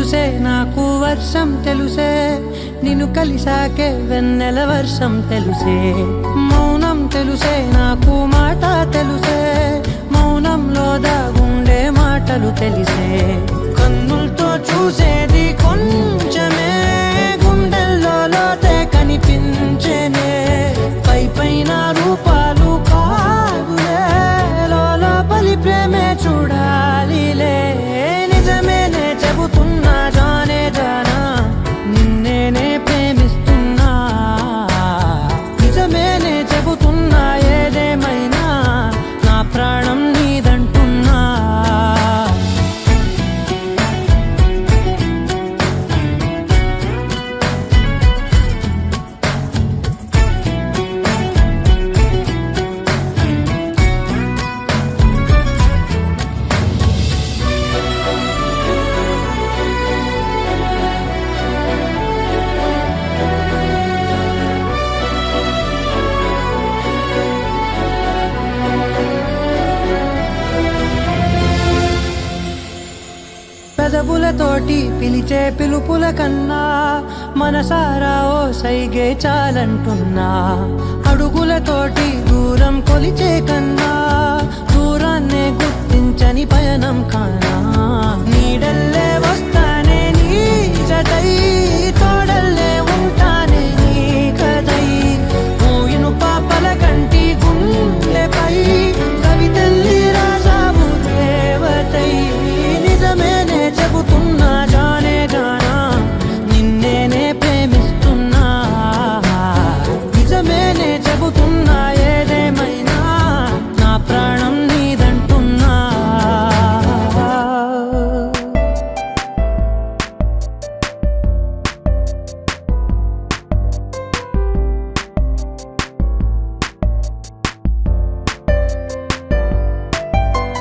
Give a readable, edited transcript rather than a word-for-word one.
తెలుసే నాకు వర్షం తెలుసే, నిన్ను కలిసాకే వెన్నెల వర్షం తెలుసే. మౌనం తెలుసే నాకు మాట తెలుసే, మౌనంలో దాగుండే మాటలు తెలిసే. కన్నులతో చూసేది కొంచెమే, గుండెల్లో లోతే కనిపించేనే. పై పైన రూపాలు కాదులే, లోపలి ప్రేమే చూడాలిలే. నిజమేనే చెబుతున్నా జానే జానా, నిన్నేనే ప్రేమిస్తున్నా. నిజమేనే చెబుతున్నా ఏదేమైనా, నా ప్రాణం నీదంటున్నా. పెదవులతోటి పిలిచే పిలుపుల కన్నా, మనసారా ఓ సైగే చాలంటున్నా. అడుగులతోటి దూరం కొలిచే కన్నా, దూరాన్నే గుర్తించని పయనం కానా.